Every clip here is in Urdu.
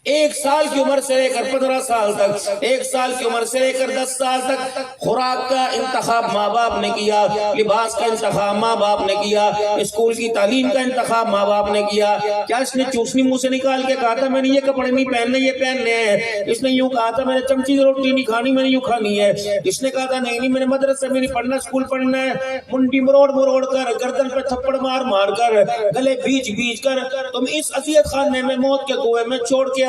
ایک سال کی عمر سے لے کر 15 سال تک، ایک سال کی عمر سے لے کر 10 سال تک خوراک کا انتخاب ماں باپ نے کیا، لباس کا انتخاب ماں باپ نے کیا، اسکول کی تعلیم کا انتخاب ماں باپ نے کیا۔ کیا اس نے چوسنی منہ سے نکال کے کہا تھا میں نے یہ کپڑے نہیں پہننے یہ پہننے ہیں؟ اس نے یوں کہا تھا میں نے چمچی سے روٹی نہیں کھانی میں نے یوں کھانی ہے؟ اس نے کہا تھا نہیں میں نے مدرسے میں نہیں پڑھنا اسکول پڑھنا ہے؟ منڈی مروڑ مروڑ کر، گردن پہ تھپڑ مار مار کر، گلے بیچ بیچ کر تم اس اذیت خانے میں موت کے کنویں میں چھوڑ کے آئے،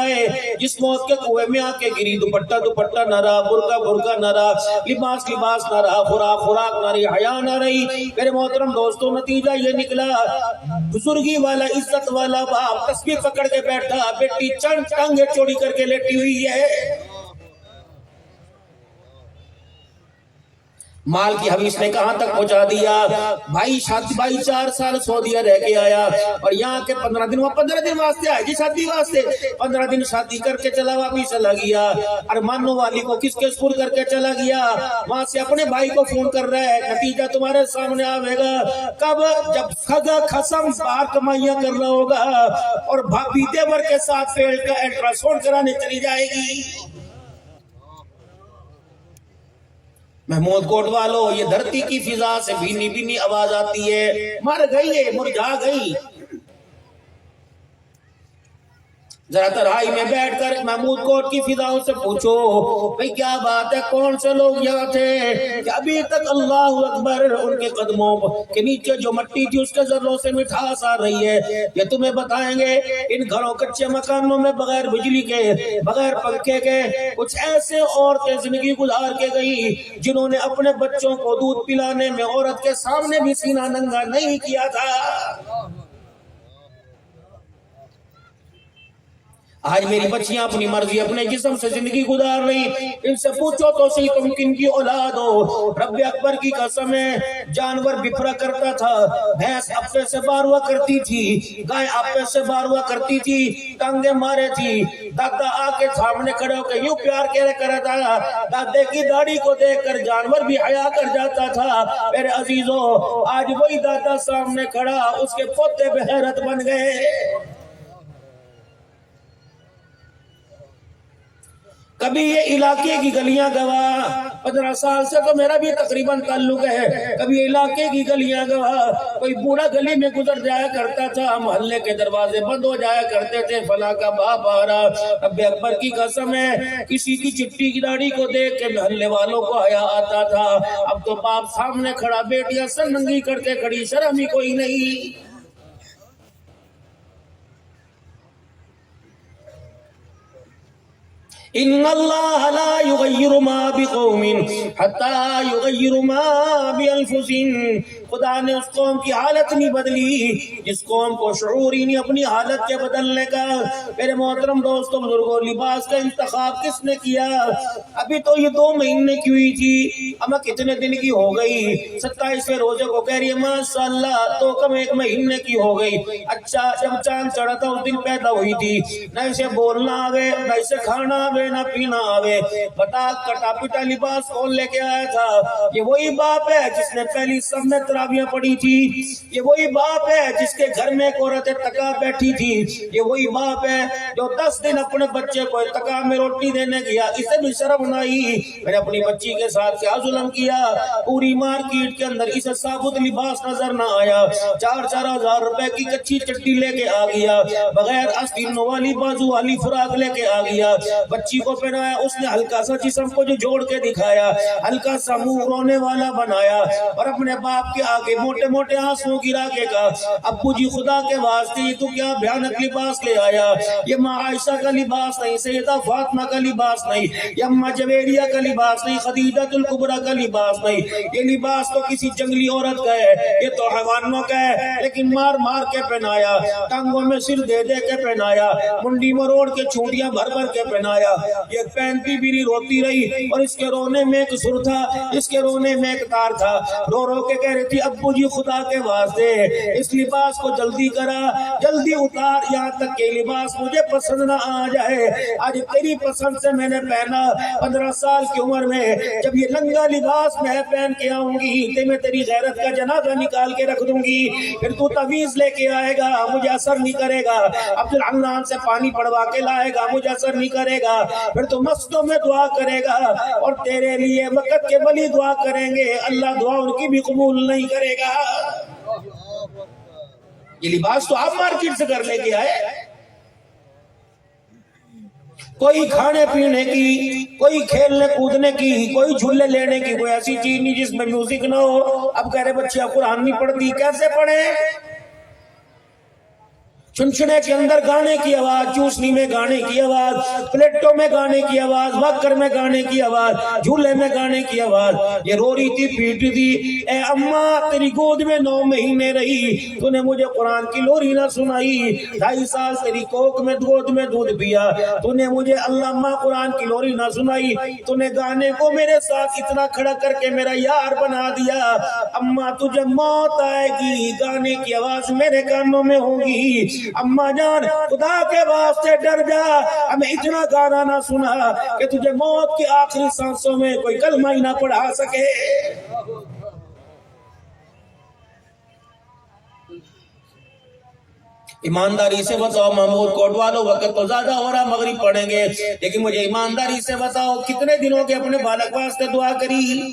جس موت کے کنویں میں آ کے گری۔ دوپٹہ دوپٹہ نہ رہا، برقع برقع نہ رہا، لباس لباس نہ رہا، خوراک خوراک نہ رہی، حیا نہ رہی۔ میرے محترم دوستو، نتیجہ یہ نکلا بزرگی والا عزت والا باپ تسبیح پکڑ کے بیٹھا، بیٹی چند ٹانگیں چوڑی کر کے لیٹی ہوئی ہے۔ مال کی حویث نے کہاں تک پہنچا دیا؟ بھائی 4 سال سعودیہ رہ کے آیا اور یہاں کے 15 دن، وہ 15 دن واسطے آئے جی شادی واسطے، 15 دن شادی کر کے چلا واپس چلا گیا، ارمانوں والی کو کس کے سپرد کر کے چلا گیا، وہاں سے اپنے بھائی کو فون کر رہا ہے۔ نتیجہ تمہارے سامنے آئے گا کب؟ جب خدا خسم باہر کمائیاں کر رہا ہوگا اور بھابی دیور کے ساتھ فیلڈ کا الٹراساؤنڈ کرانے چلی جائے گی۔ محمود کوٹ والو، یہ دھرتی کی فضا سے بھینی بھینی آواز آتی ہے، مر گئی ہے، مرجھا گئی۔ ذرا تنہائی میں بیٹھ کر محمود کوٹ کی فضاؤں سے پوچھو بھئی کیا بات ہے، کون سے لوگ یہاں تھے کہ ابھی تک اللہ اکبر ان کے قدموں کے نیچے جو مٹی تھی اس کے ذروں سے مٹھاس آ رہی ہے؟ یہ تمہیں بتائیں گے ان گھروں کچے مکانوں میں بغیر بجلی کے، بغیر پنکھے کے کچھ ایسے عورتیں زندگی گزار کے گئی جنہوں نے اپنے بچوں کو دودھ پلانے میں عورت کے سامنے بھی سینہ ننگا نہیں کیا تھا۔ آج میری بچیاں اپنی مرضی اپنے جسم سے زندگی گزار رہی، ان سے پوچھو تو صحیح تم کن کی اولاد ہو؟ رب اکبر کی قسم ہے، جانور بپھرا کرتا تھا، بھینس اپنے سے بار ہوا کرتی تھی، گائے اپنے سے بار ہوا کرتی تھی، ٹانگیں مارے تھی، دادا آ کے سامنے کھڑے ہو کے یوں پیار کہہ کرا تھا، دادے کی داڑھی کو دیکھ کر جانور بھی حیا کر جاتا تھا۔ میرے عزیزوں، آج وہی دادا سامنے کھڑا، اس کے پوتے بے غیرت بن گئے۔ کبھی یہ علاقے کی گلیاں گواہ، 15 سال سے تو میرا بھی تقریباً تعلق ہے، کبھی علاقے کی گلیاں گواہ، کوئی بوڑھا گلی میں گزر جایا کرتا تھا، محلے کے دروازے بند ہو جایا کرتے تھے، فلاں کا باپ آ رہا، رب اکبر کی قسم ہے کسی کی چٹی کی داڑھی کو دیکھ کے محلے والوں کو حیا آتا تھا۔ اب تو باپ سامنے کھڑا، بیٹیاں سر ننگی کر کے کھڑی، شرم ہی کوئی نہیں۔ ان اللہ لا یغیر ما بقوم حتی یغیر ما بانفسہم، خدا نے اس قوم کی حالت نہیں بدلی جس قوم کو شعور ہی نہیں اپنی حالت کے بدلنے کا۔ میرے محترم دوستو بزرگوں، لباس کا انتخاب کس نے کیا؟ ابھی تو یہ 2 مہینے کی ہوئی تھی، اما کتنے دن کی ہو گئی؟ 27ویں روزے کو کہہ رہی ہے ماشاءاللہ، تو کم 1 مہینے کی ہو گئی۔ اچھا، جب چاند چڑھا تھا اس دن پیدا ہوئی تھی، نہ اسے بولنا آوے، نہ اسے کھانا آوے، نہ پینا آوے، بتا کٹا پٹا لباس کون لے کے آیا تھا؟ یہ وہی باپ ہے جس نے پہلی سب میں تراویاں پڑھی تھی، یہ وہی باپ ہے جس کے گھر میں ایک عورت تکا بیٹھی تھی، یہ وہی باپ ہے جو 10 دن اپنے بچے کو تکا میں روٹی دینے گیا، اسے بھی شرم نہ آئی میں نے اپنی بچی کے ساتھ کیا ظلم کیا؟ پوری مارکیٹ کے اندر اسے ثابت لباس نظر نہ آیا، 4-4 ہزار روپے کی کچی چٹی لے کے آ گیا، بغیر آستینوں والی بازو والی فراق لے کے آ گیا، بچی کو پہنایا، اس نے ہلکا سا جسم کو جو جوڑ کے دکھایا، ہلکا سا منہ رونے والا بنایا اور اپنے باپ کے آگے موٹے موٹے آنسو گرا کے کہا ابو جی خدا کے واسطے یہ تو کیا بھیانک لباس لے آیا، یہ ماں عائشہ کا لباس نہیں، سیدہ فاطمہ کا لباس نہیں، یہ اماں جویریہ کا لباس نہیں، خدیجہ الکبریٰ کا لباس نہیں، یہ لباس تو کسی جنگلی عورت کا ہے، یہ تو حیوانوں کا ہے، لیکن مار مار کے پہنایا، ٹانگوں میں سر دے دے کے پہنایا، منڈی مروڑ کے چونٹیاں بھر بھر کے پہنایا، یہ پہنتی بھی نہیں روتی رہی، اور اس کے رونے میں ایک سر تھا، اس کے رونے میں ایک تار تھا، رو رو کے کہہ رہی تھی ابو جی خدا کے واسطے اس لباس کو جلدی کرا، جلدی اتار، یہاں تک کہ لباس مجھے پسند نہ آ جائے۔ آج تیری پسند سے میں نے پہنا، 15 سال کی عمر میں جب یہ ننگا لباس میں پہن کے آؤں گی تو میں تیری غیرت کا جنازہ نکال کے رکھ دوں گی، پھر تو تعویذ لے کے آئے گا، مجھے اثر نہیں کرے گا، عبد الحنان سے پانی پڑوا کے لائے گا، مجھے اثر نہیں کرے گا، پھر تو مسجدوں میں دعا کرے گا اور تیرے لیے وقت کے ولی دعا کریں گے، اللہ دعا ان کی بھی قبول نہیں کرے گا۔ یہ لباس تو آپ مارکیٹ سے کر لے کے آئے، کوئی کھانے پینے کی، کوئی کھیلنے کودنے کی، کوئی جھولے لینے کی کوئی ایسی چیز نہیں جس میں میوزک نہ ہو۔ اب کہہ رہے بچے قرآن نہیں پڑھتی، کیسے پڑھیں؟ چنچنے کے اندر گانے کی آواز، چوسنی میں گانے کی آواز، پلیٹوں میں گانے کی آواز، واکر میں گانے کی آواز، جھولے میں گانے کی آواز۔ یہ رو رہی تھی، پیٹ تھی، اے اماں تیری گود میں 9 مہینے رہی، تو نے مجھے قرآن کی لوری نہ سنائی، 2.5 سال تیری کوک میں گود میں دودھ پیا، تو نے مجھے اللہ اماں قرآن کی لوری نہ سنائی، تو نے گانے کو میرے ساتھ اتنا کھڑا کر کے میرا یار بنا دیا۔ اماں تجھے موت آئے گی، گانے کی آواز میرے کانوں میں ہوگی، اماں جان خدا کے واسطے ڈر جا، ہمیں اتنا گانا نہ سنا کہ تجھے موت کی آخری سانسوں میں کوئی کلمہ ہی نہ پڑھا سکے۔ ایمانداری سے بتاؤ محمود کوٹ والو، وقت تو زیادہ ہو رہا، مغرب پڑھیں گے، لیکن مجھے ایمانداری سے بتاؤ کتنے دنوں کے اپنے بالک واسطے دعا کری؟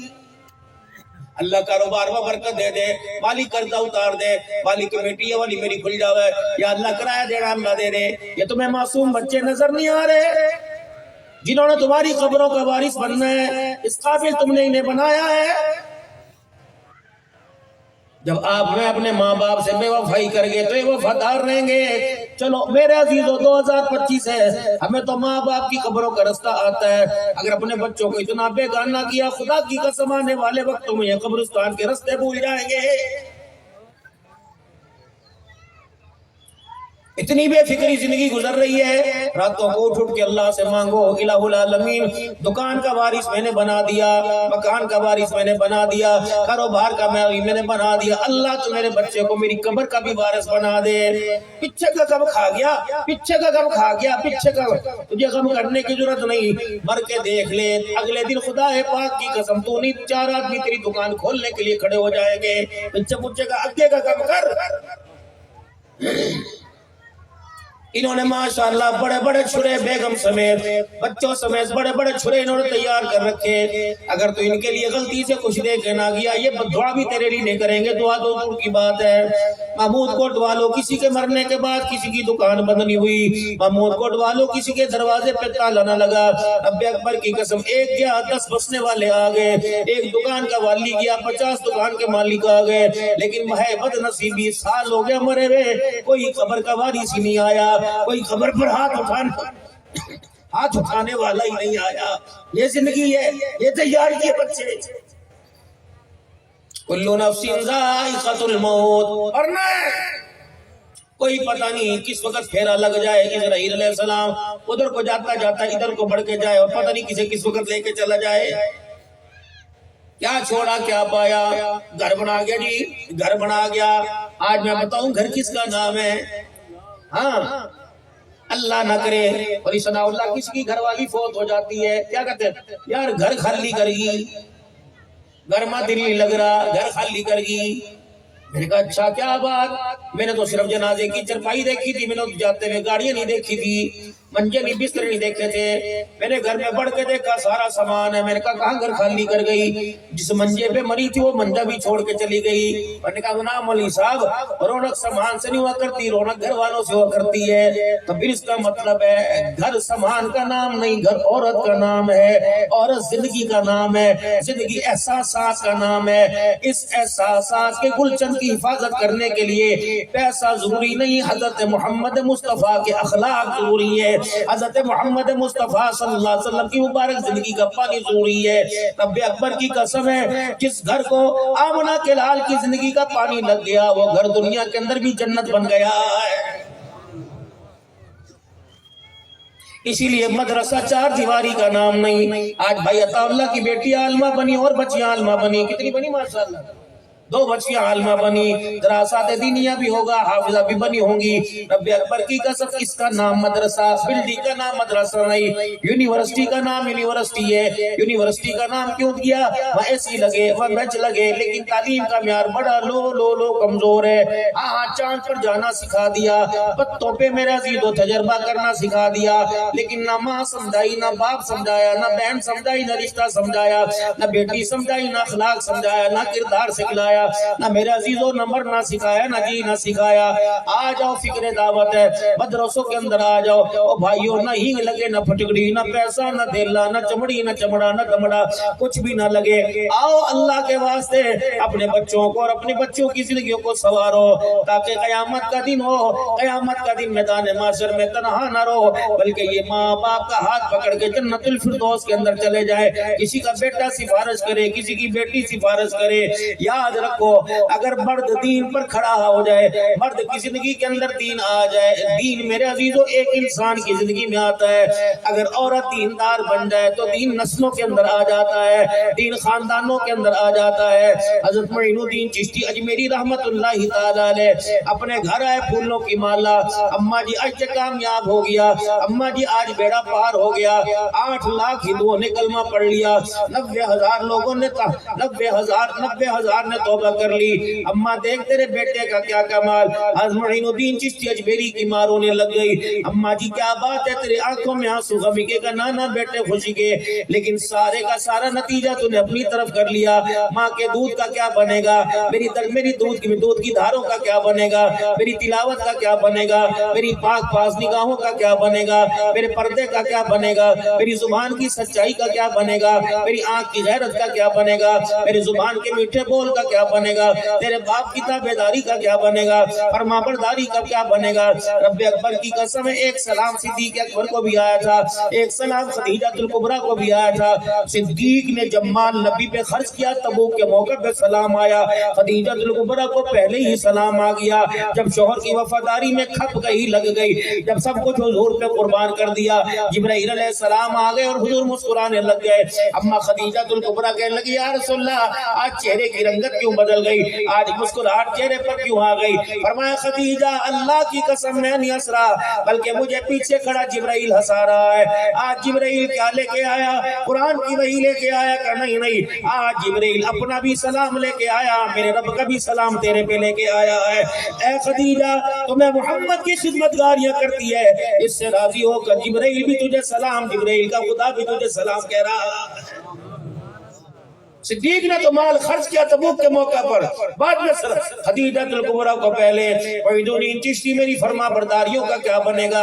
اللہ کاروبار میں برکت دے دے، مالی قرضہ اتار دے، مالی کمیٹی والی میری کھل جاوے، یا اللہ کرایہ دینا اللہ دے دے۔ یہ تمہیں معصوم بچے نظر نہیں آ رہے جنہوں نے تمہاری قبروں کا وارث بننا ہے؟ اس قابل تم نے انہیں بنایا ہے؟ جب آپ میں اپنے ماں باپ سے بے وفائی کر گے تو یہ وفادار رہیں گے؟ چلو میرے عزیزو 2025 ہے، ہمیں تو ماں باپ کی قبروں کا رستہ آتا ہے، اگر اپنے بچوں کو اتنا بے گانہ کیا، خدا کی قسم آنے والے وقتوں میں یہ قبرستان کے رستے بھول جائیں گے۔ اتنی بے فکری زندگی گزر رہی ہے، راتوں کو اٹھ کے اللہ سے مانگو، الہ العالمین دکان کا وارث میں نے بنا دیا، مکان کا وارث میں نے بنا دیا، کاروبار کا میں نے بنا دیا، اللہ تو میرے بچے کو میری قبر کا بھی وارث بنا دے۔ پیچھے کا غم کھا گیا، پیچھے کا غم کھا گیا، پیچھے کا تجھے غم کرنے کی ضرورت نہیں، مر کے دیکھ لے، اگلے دن خدا پاک کی قسم تو نہیں 4 آدمی تیری دکان کھولنے کے لیے کھڑے ہو جائیں گے۔ پیچھے کا آگے کا غم کر۔ انہوں نے ماشاءاللہ بڑے بڑے چھرے بیگم سمیت، بچوں سمیت بڑے بڑے چھرے انہوں نے تیار کر رکھے، اگر تو ان کے لیے غلطی سے کچھ دے کے نہ گیا، یہ دعا بھی تیرے لیے نہیں کریں گے، دعا تو دور کی بات ہے۔ محمود کوٹ والوں کسی کے مرنے کے بعد کسی کی دکان بند نہیں ہوئی، محمود کوٹ والوں کسی کے دروازے پہ تالا نہ لگا، رب اکبر کی قسم 1 گیا 10 بسنے والے آ گئے، 1 دکان کا والی گیا 50 دکان کے مالک آ گئے، لیکن بد نصیبی سال ہو گیا مرے ہوئے، کوئی قبر کا وارث ہی نہیں آیا، کوئی خبر پر ہاتھ اٹھانے والا ہی نہیں آیا۔ یہ زندگی ہے، یہ تیار کیے بچے۔ کل نفس ذائقۃ الموت، اور نہ کوئی پتہ نہیں کس وقت پھیرا لگ جائے، اسرائیل علیہ السلام ادھر کو جاتا جاتا ادھر کو بڑھ کے جائے، اور پتہ نہیں کسے کس وقت لے کے چلا جائے۔ کیا چھوڑا کیا پایا؟ گھر بنا گیا جی، گھر بنا گیا۔ آج میں بتاؤں گھر کس کا نام ہے؟ ہاں اللہ نہ کرے اور ثناء اللہ کسی کی گھر والی فوت ہو جاتی ہے، کیا کہتے ہیں یار گھر خالی کر گی، گھر میں دل نہیں لگ رہا، گھر خالی کر گی۔ میں نے کہا اچھا کیا بات؟ میں نے تو صرف جنازے کی چرپائی دیکھی تھی، میں نے جاتے ہوئے گاڑیاں نہیں دیکھی تھی، منجے نہیں بستر نہیں دیکھے تھے، میں نے گھر میں بڑھ کے دیکھا سارا سامان ہے۔ میں نے کہا کہاں گھر خالی کر گئی؟ جس منجے پہ مری تھی وہ منجا بھی چھوڑ کے چلی گئی۔ میں نے کہا نا مولوی صاحب رونق سامان سے نہیں ہوا کرتی، رونق گھر والوں سے ہوا کرتی ہے۔ تو پھر اس کا مطلب ہے گھر سامان کا نام نہیں، گھر عورت کا نام ہے، عورت زندگی کا نام ہے، زندگی احساسات کا نام ہے۔ اس احساسات کے گلچن کی حفاظت کرنے کے لیے پیسہ ضروری نہیں، حضرت محمد مصطفیٰ کے اخلاق ضروری ہے، حضرت محمد مصطفیٰ صلی اللہ علیہ وسلم کی مبارک زندگی کا پانی ضروری ہے۔ رب اکبر کی قسم ہے جس گھر کو آمنہ کے لال کی زندگی کا پانی لگ گیا وہ گھر دنیا کے اندر بھی جنت بن گیا ہے۔ اسی لیے مدرسہ 4 دیواری کا نام نہیں۔ آج بھائی عطا اللہ کی بیٹی عالمہ بنی اور بچیاں عالمہ بنی، کتنی بنی ماشاءاللہ؟ دو بچیاں عالمہ بنی، دراصات دینیہ بھی ہوگا، حافظہ بھی بنی ہوں گی۔ رب اکبر کی قسم، اس کا نام مدرسہ، بلڈنگ کا نام مدرسہ نہیں، یونیورسٹی کا نام یونیورسٹی ہے۔ یونیورسٹی کا نام کیوں دیا؟ وہ ایسی لگے، وہ بچ لگے، لیکن تعلیم کا معیار بڑا لو کمزور ہے۔ ہاں چاند پر جانا سکھا دیا، پتوں پہ میرا عزیز و تجربہ کرنا سکھا دیا، لیکن نہ ماں سمجھائی، نہ باپ سمجھایا، نہ بہن سمجھائی، نہ رشتہ سمجھایا، نہ بیٹی سمجھائی، نہ اخلاق سمجھایا، نہ کردار سکھلایا، نہ میرا عزیز و نمبر نہ سکھایا، نہ جی نہ سکھایا۔ آ جاؤ، فکر دعوت ہے، مدرسوں کے اندر آ جاؤ۔ او بھائیو، نہ ہینگ لگے، نہ پھٹکڑی، نہ پیسہ، نہ دھیلا، نہ چمڑی، نہ چمڑا، نہ دمڑا، کچھ بھی نہ لگے۔ آؤ اللہ کے واسطے اپنے بچوں کو اور اپنے بچوں کی زندگیوں کو سوارو، تاکہ قیامت کا دن ہو، قیامت کا دن میدان معاشر میں تنہا نہ رہو، بلکہ یہ ماں باپ کا ہاتھ پکڑ کے جنت الفردوس کے اندر چلے جائے۔ کسی کا بیٹا سفارش کرے، کسی کی بیٹی سفارش کرے۔ یاد رکھو، اگر مرد دین پر کھڑا ہو جائے، مرد کی زندگی کے اندر دین آ جائے، دین میرے عزیزو ایک انسان کی زندگی میں آتا ہے۔ اگر عورت دیندار بن جائے تو دین نسلوں کے اندر آ جاتا ہے، دین خاندانوں کے اندر آ جاتا ہے۔ حضرت معین الدین چشتی اجمیری رحمت اللہ تعالی علیہ اپنے گھر آئے پھولوں کی مالا، اماں جی آج کامیاب ہو گیا، اماں جی آج بیڑا پار ہو گیا، 8 لاکھ ہندوؤں نے کلمہ پڑھ لیا، 90,000 لوگوں نے 90,000 نے توبہ کر لی۔ اماں دیکھ تیرے بیٹے کا کیا کمال۔ حضرت معین الدین چشتی اجمیری کی ماں رونے لگ گئی، اماں جی کیا بات ہے، تیرے آنکھوں میں آنسو غمی کے کا نانا بیٹے خوشی کے، لیکن سارے کا سارا نتیجہ تو نے اپنی طرف کر لیا۔ ماں کے دودھ کا کیا بنے گا، میری دودھ کی دھاروں کا کیا بنے گا، میری تلاوت کا کیا بنے گا، میری پاک پاس نگاہوں کا کیا بنے گا، میرے پردے کا کیا بنے گا، میری زبان کی سچائی کا کیا بنے گا، میری آنکھ کی غیرت کا کیا بنے گا، میری زبان کے میٹھے بول کا کیا بنے گا، تیرے باپ کی تابعداری کا کیا بنے گا، فرمانبرداری کا کیا بنے گا۔ رب اکبر کی قسم، ایک سلام صدیق اکبر کو بھی آیا تھا، ایک سلام خدیجہ الکبریٰ کو بھی آیا تھا۔ صدیق نے جب مال نبی پہ خرچ کیا، تبوک کے موقع پہ سلام آیا، خدیجہ الکبریٰ کو پہلے ہی سلام آ گیا۔ جب شوہر کی وفاداری میں کھپ گئی، لگ گئی، جب سب کچھ حضور پہ قربان کر دیا، جبرائیل علیہ السلام آ گئے اور حضور مسکرانے لگ گئے۔ اما خدیجہ الکبریٰ کہنے لگی، یا رسول اللہ، آج چہرے کی رنگت کیوں بدل گئی، آج مسکراہٹ چہرے پر کیوں آ گئی؟ فرمایا، خدیجہ اللہ کی قسم میں نہیں ہنس رہا، بلکہ مجھے پیچھے کھڑا جبرائیل ہنسا رہا ہے۔ آج جبرائیل کیا لے کے آیا؟ قرآن کی وحی لے کے آیا کہ نہیں؟ آج جبرائیل اپنا بھی سلام لے کے آیا، میرے رب کا بھی سلام تیرے پہ لے کے آیا ہے۔ اے خدیجہ، تمہیں محمد کی خدمت گاریاں کرتی ہے، اس سے راضی ہو کر جبرائیل بھی تجھے سلام، جبرائیل کا خدا بھی تجھے سلام کہہ رہا۔ صدیق نے تو مال خرچ کیا تبوک کے موقع پر، بعد میں خدیجہ الکبریٰ کو پہلے۔ معین الدین چشتی، میری فرما برداریوں کا کیا بنے گا؟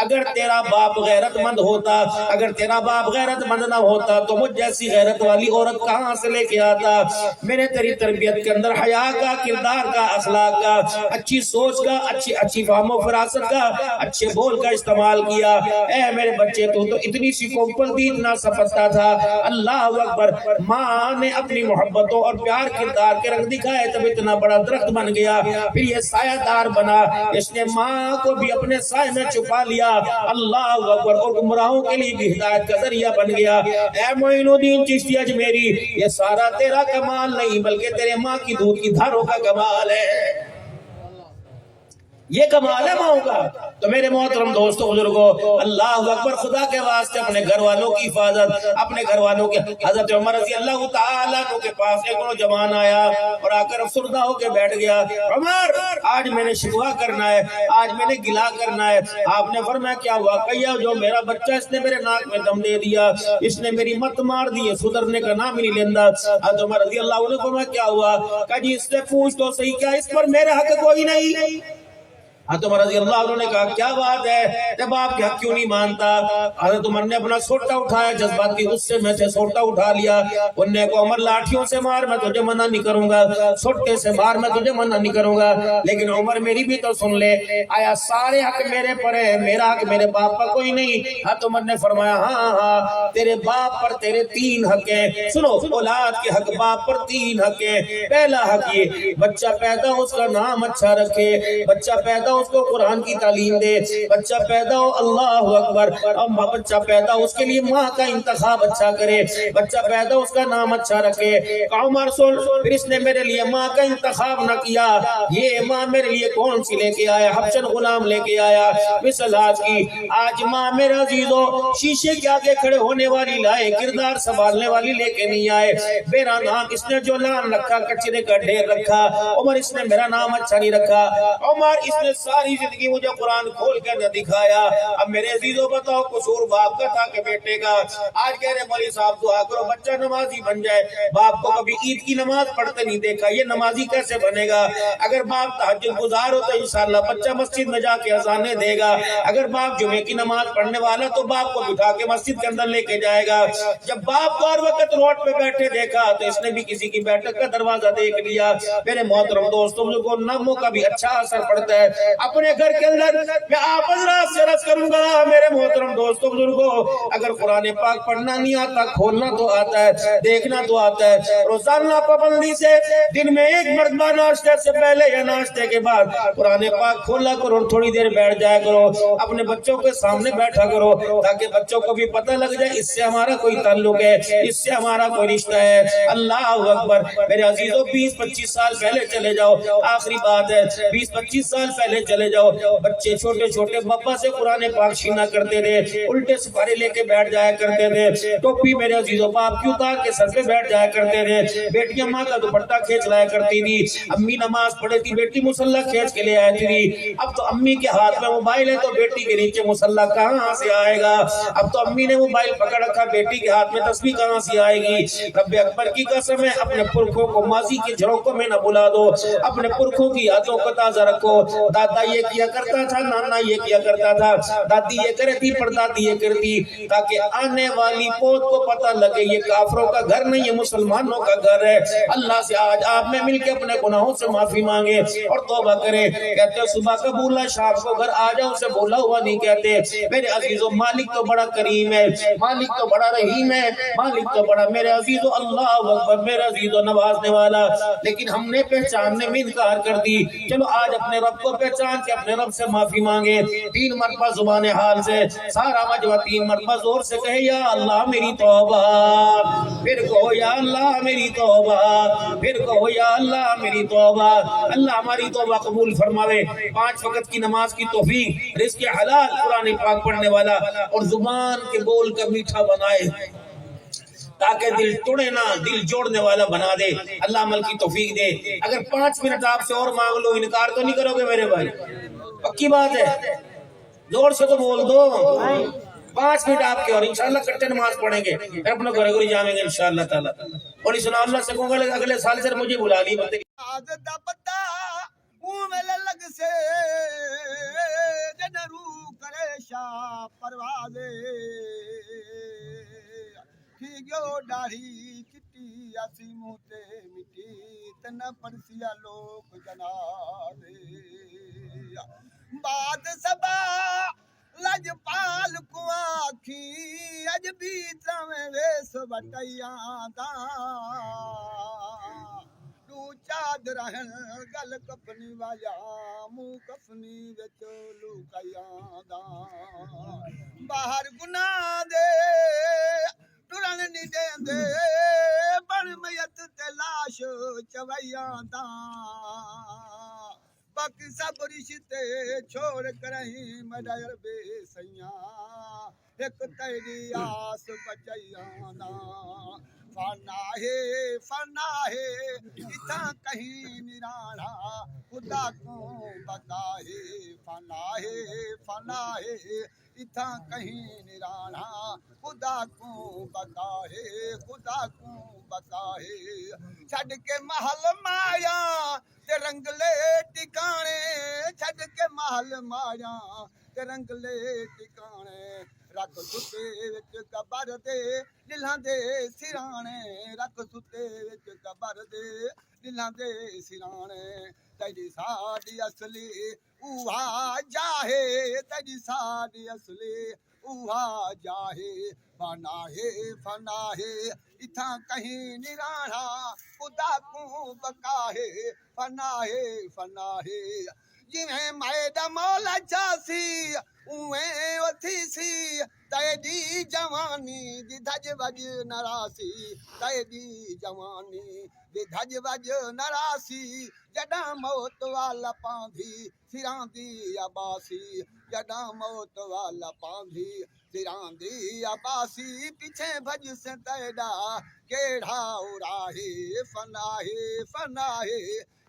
اگر تیرا باپ غیرت مند ہوتا، اگر تیرا باپ غیرت مند نہ ہوتا تو مجھ جیسی غیرت والی عورت کہاں سے لے کے آتا؟ میں نے تیری تربیت کے اندر حیا کا، کردار کا، اخلاق کا، اچھی سوچ کا، اچھی فہم و فراست کا، اچھے بول کا استعمال کیا۔ اے میرے بچے، تو اتنی سی کوپل دی، اتنا سپتا تھا۔ اللہ اکبر، ماں نے اپنی محبتوں اور پیار کردار کے رنگ دکھائے، تب اتنا بڑا درخت بن گیا، پھر یہ سایہ دار بنا، اس نے ماں کو بھی اپنے سائے میں چھپا لیا۔ اللہ اکبر، اور گمراہوں کے لیے بھی ہدایت کا ذریعہ بن گیا۔ اے معین الدین چشتی اجمیری، یہ سارا تیرا کمال نہیں، بلکہ تیرے ماں کی دودھ کی دھاروں کا کمال ہے، یہ کمال ہے ماں کا۔ تو میرے محترم دوستو، بزرگو، اللہ اکبر، خدا کے واسطے اپنے گھر والوں کی حفاظت، اپنے گھر والوں کی۔ حضرت عمر رضی اللہ تعالیٰ عنہ کے پاس ایک نوجوان آیا اور آ کر افسردہ ہو کے بیٹھ گیا۔ عمر، آج میں نے شکوہ کرنا ہے، آج میں نے گلہ کرنا ہے۔ آپ نے فرمایا، کیا واقعہ؟ جو میرا بچہ، اس نے میرے ناک میں دم دے دیا، اس نے میری مت مار دی، سدھرنے کا نام ہی نہیں لیندہ۔ حضرت عمر رضی اللہ عنہ فرمایا، کیا ہوا؟ کہا جی، اس سے پوچھ تو صحیح، کیا اس پر میرے حق کوئی نہیں؟ حضرت عمر رضی اللہ عنہ نے کہا، کیا بات ہے، جب آپ کے حق کیوں نہیں مانتا؟ حضرت عمر نے اپنا سوٹا اٹھایا، جذبات کی غصے میں سے سوٹا اٹھا لیا، انہیں کو، عمر لاٹھیوں سے مار، میں تجھے منع نہیں کروں گا، سوٹے سے مار، میں تجھے منع نہیں کروں گا، لیکن عمر میری بھی تو سن لے، آیا سارے حق میرے پر ہے، میرا حق میرے باپ پر کوئی نہیں؟ حضرت عمر نے فرمایا، ہاں، تیرے باپ پر تیرے 3 حق ہیں۔ سنو، اولاد کے حق باپ پر 3 حق ہیں۔ پہلا حق یہ، بچہ پیدا اس کا نام اچھا رکھے، بچہ پیدا اس کو قرآن کی تعلیم دے. بچہ پیدا ہو اللہ اکبر، اب بچہ پیدا ہو اس کے لیے ماں کا انتخاب اچھا کرے. بچہ پیدا ہو اس کا نام اچھا رکھے. عمر سن، پھر اس نے میرے لیے ماں کا انتخاب نہ کیا. یہ ماں میرے لیے کون سی لے کے آیا؟ حبشن غلام لے کے آیا. مثل آج کی، آج ماں میرے عزیزو شیشے کے آگے کھڑے ہونے والی لائے، کردار سنبھالنے والی لے کے نہیں آئے. میرا نام اس نے جو لان رکھا، کچرے کا ڈھیر رکھا. عمر اس نے میرا نام اچھا نہیں رکھا. عمر اس نے ساری زندگی مجھے قرآن کھول کے نہ دکھایا. اب میرے عزیزو بتاؤ قصور باپ کا تھا کہ بیٹے کا؟ آج کہہ رہے مولوی صاحب دعا کرو بچہ نمازی بن جائے. باپ کو کبھی عید کی نماز پڑھتے نہیں دیکھا، یہ نمازی کیسے بنے گا؟ اگر باپ تہجد گزار ہو تو انشاءاللہ بچہ مسجد میں جا کے اذانیں دے گا. اگر باپ جمعے کی نماز پڑھنے والا تو باپ کو بٹھا کے مسجد کے اندر لے کے جائے گا. جب باپ کو ہر وقت روڈ پہ بیٹھے دیکھا تو اس نے بھی کسی کی بیٹھک کا دروازہ دیکھ لیا. میرے محترم دوستوں کو ناموں کا بھی اچھا اثر پڑتا ہے. اپنے گھر کے اندر میں آپ حضرات سے عرض کروں گا میرے محترم دوستوں بزرگوں، اگر قرآن پاک پڑھنا نہیں آتا، کھولنا تو آتا ہے، دیکھنا تو آتا ہے. روزانہ پابندی سے دن میں ایک مرتبہ ناشتے سے پہلے یا ناشتے کے بعد قرآن پاک کھولا کرو، تھوڑی دیر بیٹھ جایا کرو، اپنے بچوں کے سامنے بیٹھا کرو تاکہ بچوں کو بھی پتہ لگ جائے اس سے ہمارا کوئی تعلق ہے، اس سے ہمارا کوئی رشتہ ہے. اللہ اکبر. میرے عزیزوں 20-25 سال پہلے چلے جاؤ، آخری بات ہے، 20-25 سال پہلے چلے جاؤ. بچے چھوٹے چھوٹے بابا سے قرآن پاک چھینا کرتے تھے، الٹے سپارے لے کے بیٹھ جایا کرتے تھے. ٹوپی میرے عزیزوں باپ کی اتار کے سر پہ بیٹھ جایا کرتے تھے. بیٹیاں ماں کا دوپٹہ کھینچ لایا کرتی تھی. امی نماز پڑھے تھی، بیٹی مصلی کھینچ کے لے آئی تھی. اب تو امی کے ہاتھ میں موبائل ہے تو بیٹی کے نیچے مصلی کہاں سے آئے گا؟ اب تو امی نے موبائل پکڑ رکھا، بیٹی کے ہاتھ میں تسبیح کہاں سے آئے گی؟ رب اکبر کی قسم ہے، اپنے پرکھوں کو ماضی کے جھڑکوں میں نہ بلا دو، اپنے پرکھوں کی یادوں کو تازہ رکھو. دادا یہ کیا کرتا تھا، نانا یہ کیا کرتا تھا، دادی یہ کرے تھی، پردادی یہ کرتی، تاکہ آنے والی پوت کو پتہ لگے یہ کافروں کا گھر نہیں، یہ مسلمانوں کا گھر ہے. اللہ سے آج آپ میں مل کے اپنے گناہوں سے معافی مانگے اور توبہ کرے. کہتے ہیں صبح کا بولا شام کو گھر آ جاؤ، اسے بولا ہوا نہیں کہتے. میرے عزیزو مالک تو بڑا کریم ہے، مالک تو بڑا رحیم ہے، مالک تو بڑا میرے عزیزو اللہ اکبر میرے عزیزو نوازنے والا. لیکن ہم نے پہچاننے میں انکار کر دی. چلو آج اپنے رب کو پہچان کے اپنے رب سے معافی مانگے. 3 مرتبہ زبان حال سے سارا مجمع 3 مرتبہ زور سے کہے یا اللہ میری توبہ، پھر کہو یا اللہ میری توبہ، پھر کہو یا اللہ میری توبہ. اللہ ہماری توبہ قبول فرماوے. 5 وقت کی نماز کی توفیق، رزق حلال، قرآن پاک پڑھنے والا اور زبان کے بول کا میٹھا بنائے تاکہ دل توڑے نہ، دل جوڑنے والا بنا دے. اللہ عمل کی توفیق دے. اگر 5 منٹ آپ سے اور مانگ لو انکار تو نہیں کرو گے میرے بھائی؟ پکی بات ہے، زور سے تو بول دو. 5 منٹ آپ کے اور انشاءاللہ کٹے نماز پڑھیں گے، پھر اپنے گھر گھر جائیں گے انشاءاللہ تعالیٰ. اور اس اللہ اللہ سے کہوں گا اگلے سال سے مجھے بلا لی بندے لگ سے جنرو کرے شاہ پروازے ٹھیکو ڈاڑھی چٹی اسی موتے مٹی تن پرسیا لوگ جنازے بات سبا لج پال کو آکھی اج بھی تمہیں ویس بٹیاں دا تو چادر گل کفنی وایا منہ کفنی وچ لوکیاں دا باہر گناہ دے ٹرن نہیں دیندے بن میت تے لاش چویاں دا باقی سب رشتے چھوڑ کرہیں مڈر بے سیاں ایک تیری آس بچیاں دا فنا ہے اتھا کہیں نرانا خدا کو بتا ہے. فنا ہے اتھا کہیں نرانا خدا کو بتا ہے، خدا کو بتا ہے. چھڈ کے محل مایا تے رنگلے ٹکانے، چھڈ کے محل مایا تے رنگلے ٹکانے رکھ ستے وچ قبر دے دلاں دے سرانے، رکھ ستے وچ قبر دے دلاں دے سرانے. تیری ساڈی اصلی اوہا جاہے، تیری ساڈی اصلی اوہا جاہے. فنا ہے اتھا کہیں نرانا خدا کو بقا ہے. فنا ہے ਜਿਵੇਂ ਮਾਏ ਦਾ ਮੌਲਾ ਚਾਸੀ ਉਵੇਂ ਉਥੀ ਸੀ ਤੇਰੀ ਜਵਾਨੀ ਦੀ ਧੱਜ ਵੱਜ ਨਰਾਸੀ ਤੇਰੀ ਜਵਾਨੀ ਦੀ ਧੱਜ ਵੱਜ ਨਰਾਸੀ ਜਦਾਂ ਮੌਤ ਵਾਲਾ ਪਾਂਦੀ ਸਿਰਾਂ ਦੀ ਆਬਾਸੀ ਜਦਾਂ ਮੌਤ ਵਾਲਾ ਪਾਂਦੀ ਸਿਰਾਂ ਦੀ ਆਬਾਸੀ ਪਿੱਛੇ ਭਜ ਸੇ ਤੇਰਾ ਕਿਹੜਾ ਉਰਾਹੇ ਫਨਾਹੇ